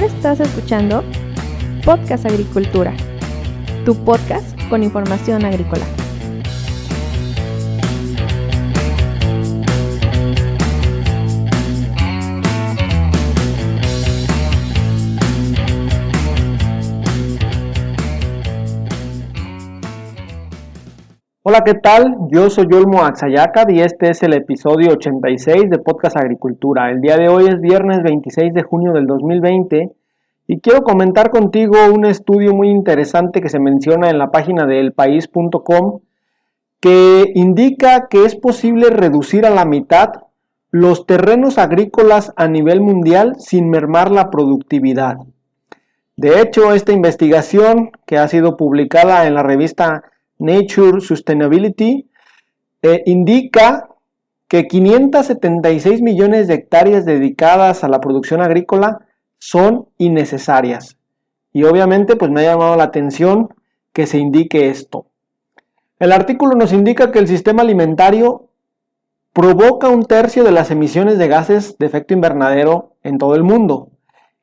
Ahora estás escuchando Podcast Agricultura, tu podcast con información agrícola. Hola, ¿qué tal? Yo soy Olmo Axayacatl y este es el episodio 86 de Podcast Agricultura. El día de hoy es viernes 26 de junio del 2020 y quiero comentar contigo un estudio muy interesante que se menciona en la página de elpaís.com que indica que es posible reducir a la mitad los terrenos agrícolas a nivel mundial sin mermar la productividad. De hecho, esta investigación que ha sido publicada en la revista Nature Sustainability indica que 576 millones de hectáreas dedicadas a la producción agrícola son innecesarias. Y obviamente pues me ha llamado la atención que se indique esto. El artículo nos indica que el sistema alimentario provoca 1/3 de las emisiones de gases de efecto invernadero en todo el mundo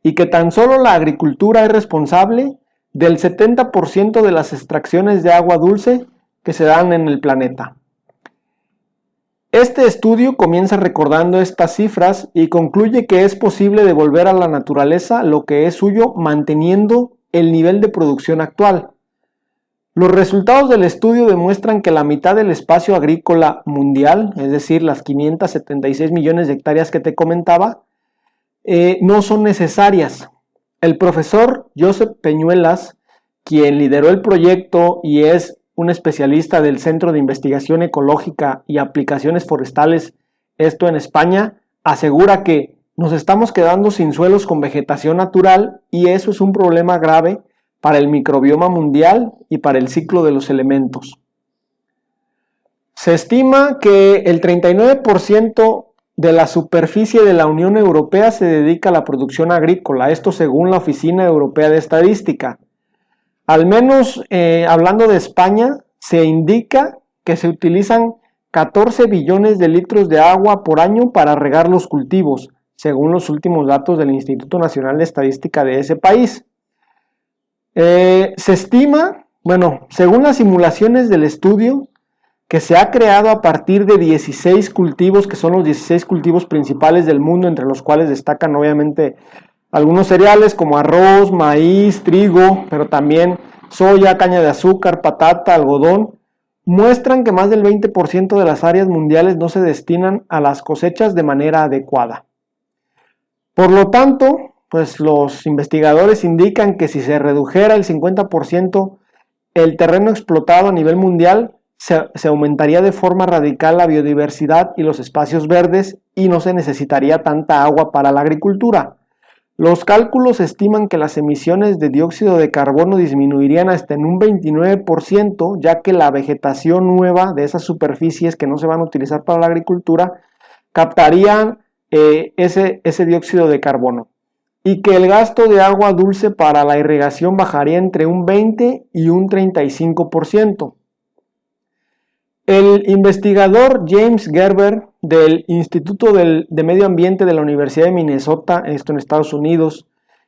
y que tan solo la agricultura es responsable del 70% de las extracciones de agua dulce que se dan en el planeta. Este estudio comienza recordando estas cifras y concluye que es posible devolver a la naturaleza lo que es suyo manteniendo el nivel de producción actual. Los resultados del estudio demuestran que la mitad del espacio agrícola mundial, es decir, las 576 millones de hectáreas que te comentaba, no son necesarias. El profesor Josep Peñuelas, quien lideró el proyecto y es un especialista del Centro de Investigación Ecológica y Aplicaciones Forestales, esto en España, asegura que nos estamos quedando sin suelos con vegetación natural y eso es un problema grave para el microbioma mundial y para el ciclo de los elementos. Se estima que el 39% de la superficie de la Unión Europea se dedica a la producción agrícola, esto según la Oficina Europea de Estadística. Al menos hablando de España, se indica que se utilizan 14 billones de litros de agua por año para regar los cultivos, según los últimos datos del Instituto Nacional de Estadística de ese país. Se estima, según las simulaciones del estudio, que se ha creado a partir de 16 cultivos, que son los 16 cultivos principales del mundo, entre los cuales destacan obviamente algunos cereales como arroz, maíz, trigo, pero también soya, caña de azúcar, patata, algodón, muestran que más del 20% de las áreas mundiales no se destinan a las cosechas de manera adecuada. Por lo tanto, pues los investigadores indican que si se redujera el 50% el terreno explotado a nivel mundial, se aumentaría de forma radical la biodiversidad y los espacios verdes y no se necesitaría tanta agua para la agricultura. Los cálculos estiman que las emisiones de dióxido de carbono disminuirían hasta en un 29%, ya que la vegetación nueva de esas superficies que no se van a utilizar para la agricultura captarían ese dióxido de carbono y que el gasto de agua dulce para la irrigación bajaría entre un 20 y un 35%. El investigador James Gerber del Instituto de Medio Ambiente de la Universidad de Minnesota, esto en Estados Unidos,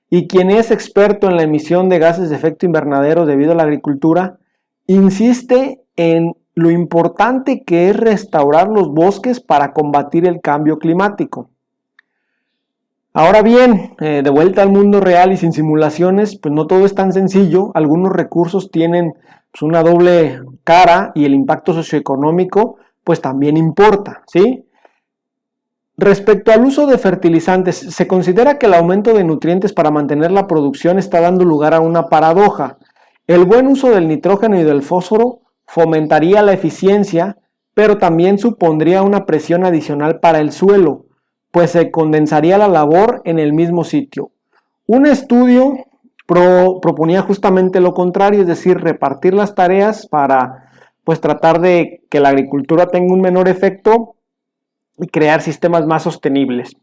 y quien es experto en la emisión de gases de efecto invernadero debido a la agricultura, insiste en lo importante que es restaurar los bosques para combatir el cambio climático. Ahora bien, de vuelta al mundo real y sin simulaciones, pues no todo es tan sencillo. Algunos recursos tienen una doble cara y el impacto socioeconómico pues también importa, ¿sí? Respecto al uso de fertilizantes, se considera que el aumento de nutrientes para mantener la producción está dando lugar a una paradoja. El buen uso del nitrógeno y del fósforo fomentaría la eficiencia, pero también supondría una presión adicional para el suelo, pues se condensaría la labor en el mismo sitio. Un estudio proponía justamente lo contrario, es decir, repartir las tareas para pues tratar de que la agricultura tenga un menor efecto y crear sistemas más sostenibles.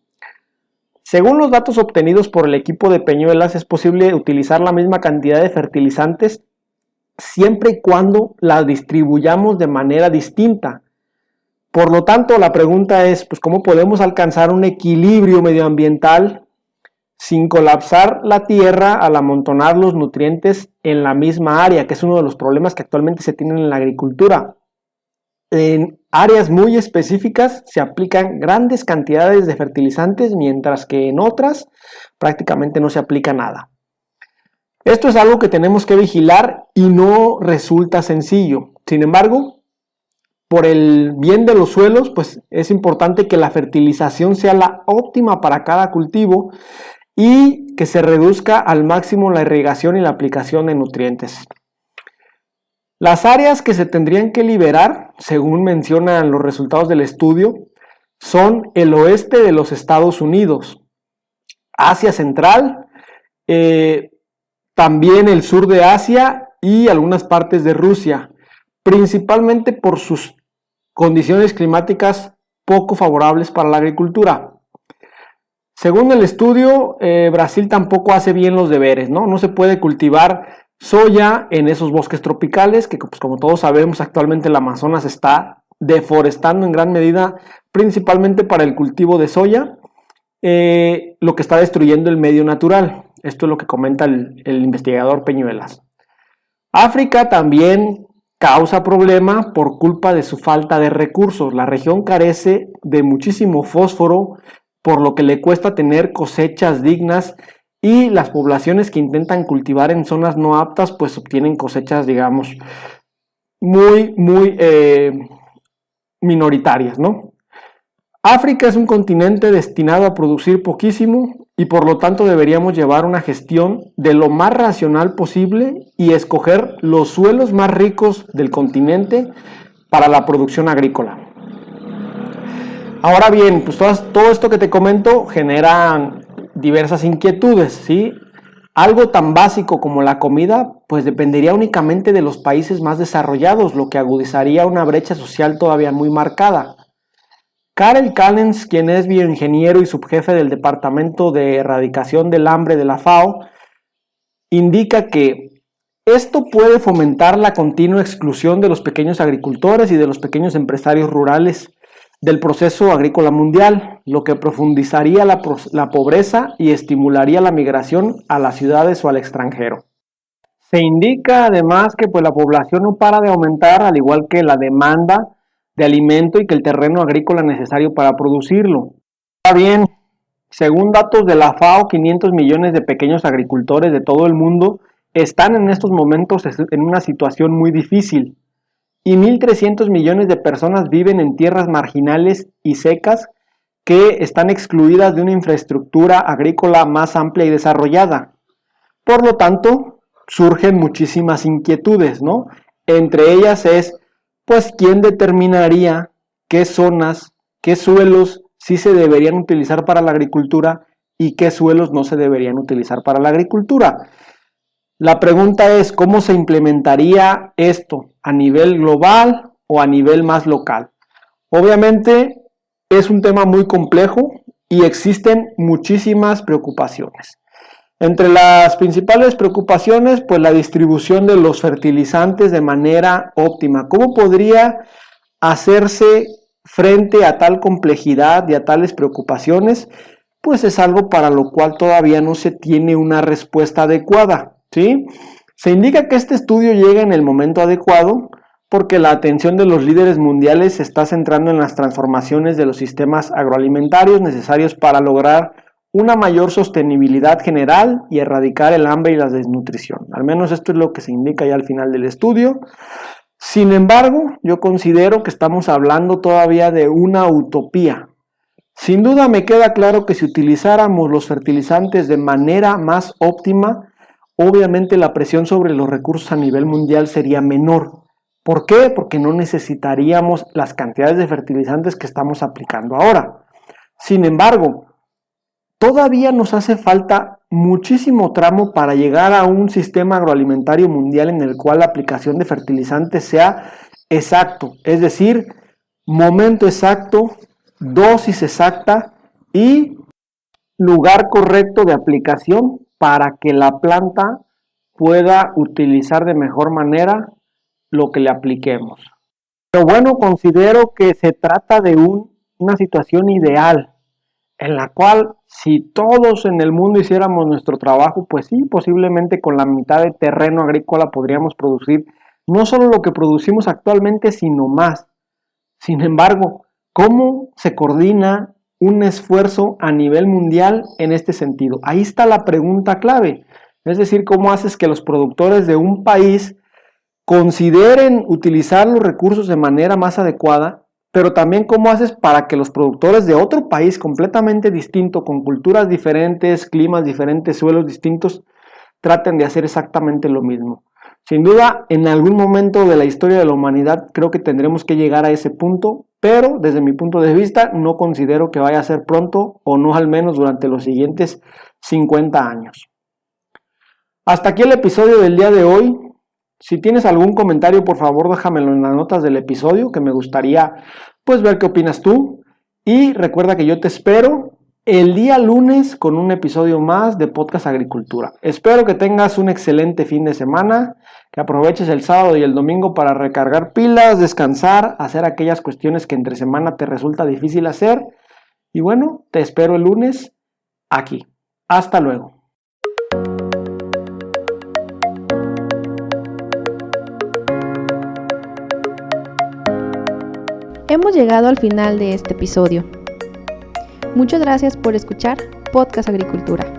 Según los datos obtenidos por el equipo de Peñuelas, es posible utilizar la misma cantidad de fertilizantes siempre y cuando la distribuyamos de manera distinta. Por lo tanto, la pregunta es, pues, ¿cómo podemos alcanzar un equilibrio medioambiental sin colapsar la tierra al amontonar los nutrientes en la misma área, que es uno de los problemas que actualmente se tienen en la agricultura. En áreas muy específicas se aplican grandes cantidades de fertilizantes, mientras que en otras prácticamente no se aplica nada. Esto es algo que tenemos que vigilar y no resulta sencillo. Sin embargo, por el bien de los suelos, pues es importante que la fertilización sea la óptima para cada cultivo y que se reduzca al máximo la irrigación y la aplicación de nutrientes. Las áreas que se tendrían que liberar, según mencionan los resultados del estudio, son el oeste de los Estados Unidos, Asia Central, también el sur de Asia y algunas partes de Rusia, principalmente por sus condiciones climáticas poco favorables para la agricultura. Según el estudio, Brasil tampoco hace bien los deberes, ¿no? No se puede cultivar soya en esos bosques tropicales que, pues, como todos sabemos, actualmente el Amazonas está deforestando en gran medida, principalmente para el cultivo de soya, lo que está destruyendo el medio natural. Esto es lo que comenta el investigador Peñuelas. África también causa problema por culpa de su falta de recursos. La región carece de muchísimo fósforo, por lo que le cuesta tener cosechas dignas, y las poblaciones que intentan cultivar en zonas no aptas pues obtienen cosechas, digamos, muy minoritarias, ¿no? África es un continente destinado a producir poquísimo y por lo tanto deberíamos llevar una gestión de lo más racional posible y escoger los suelos más ricos del continente para la producción agrícola. Ahora bien, pues todo esto que te comento genera diversas inquietudes, ¿sí? Algo tan básico como la comida, pues dependería únicamente de los países más desarrollados, lo que agudizaría una brecha social todavía muy marcada. Karel Callens, quien es bioingeniero y subjefe del Departamento de Erradicación del Hambre de la FAO, indica que esto puede fomentar la continua exclusión de los pequeños agricultores y de los pequeños empresarios rurales del proceso agrícola mundial, lo que profundizaría la pobreza y estimularía la migración a las ciudades o al extranjero. Se indica además que pues, la población no para de aumentar, al igual que la demanda de alimento y que el terreno agrícola necesario para producirlo. Ahora bien, según datos de la FAO, 500 millones de pequeños agricultores de todo el mundo están en estos momentos en una situación muy difícil. Y 1.300 millones de personas viven en tierras marginales y secas que están excluidas de una infraestructura agrícola más amplia y desarrollada. Por lo tanto, surgen muchísimas inquietudes, ¿no? Entre ellas es, pues, ¿quién determinaría qué zonas, qué suelos sí se deberían utilizar para la agricultura y qué suelos no se deberían utilizar para la agricultura? La pregunta es, ¿cómo se implementaría esto? ¿A nivel global o a nivel más local? Obviamente es un tema muy complejo y existen muchísimas preocupaciones. Entre las principales preocupaciones, pues la distribución de los fertilizantes de manera óptima. ¿Cómo podría hacerse frente a tal complejidad y a tales preocupaciones? Pues es algo para lo cual todavía no se tiene una respuesta adecuada. ¿Sí? Se indica que este estudio llega en el momento adecuado porque la atención de los líderes mundiales se está centrando en las transformaciones de los sistemas agroalimentarios necesarios para lograr una mayor sostenibilidad general y erradicar el hambre y la desnutrición. Al menos esto es lo que se indica ya al final del estudio. Sin embargo, yo considero que estamos hablando todavía de una utopía. Sin duda me queda claro que si utilizáramos los fertilizantes de manera más óptima, obviamente la presión sobre los recursos a nivel mundial sería menor. ¿Por qué? Porque no necesitaríamos las cantidades de fertilizantes que estamos aplicando ahora. Sin embargo, todavía nos hace falta muchísimo tramo para llegar a un sistema agroalimentario mundial en el cual la aplicación de fertilizantes sea exacto, es decir, momento exacto, dosis exacta y lugar correcto de aplicación para que la planta pueda utilizar de mejor manera lo que le apliquemos. Pero bueno, considero que se trata de una situación ideal en la cual si todos en el mundo hiciéramos nuestro trabajo, pues sí, posiblemente con la mitad de terreno agrícola podríamos producir no solo lo que producimos actualmente, sino más. Sin embargo, ¿cómo se coordina un esfuerzo a nivel mundial en este sentido? Ahí está la pregunta clave. Es decir, ¿cómo haces que los productores de un país consideren utilizar los recursos de manera más adecuada? Pero también cómo haces para que los productores de otro país completamente distinto, con culturas diferentes, climas diferentes, suelos distintos, traten de hacer exactamente lo mismo. Sin duda, en algún momento de la historia de la humanidad creo que tendremos que llegar a ese punto, pero desde mi punto de vista no considero que vaya a ser pronto, o no al menos durante los siguientes 50 años. Hasta aquí el episodio del día de hoy. Si tienes algún comentario, por favor déjamelo en las notas del episodio, que me gustaría pues ver qué opinas tú. Y recuerda que yo te espero el día lunes con un episodio más de Podcast Agricultura. Espero que tengas un excelente fin de semana, que aproveches el sábado y el domingo para recargar pilas, descansar, hacer aquellas cuestiones que entre semana te resulta difícil hacer. Y bueno, te espero el lunes aquí. Hasta luego. Hemos llegado al final de este episodio. Muchas gracias por escuchar Podcast Agricultura.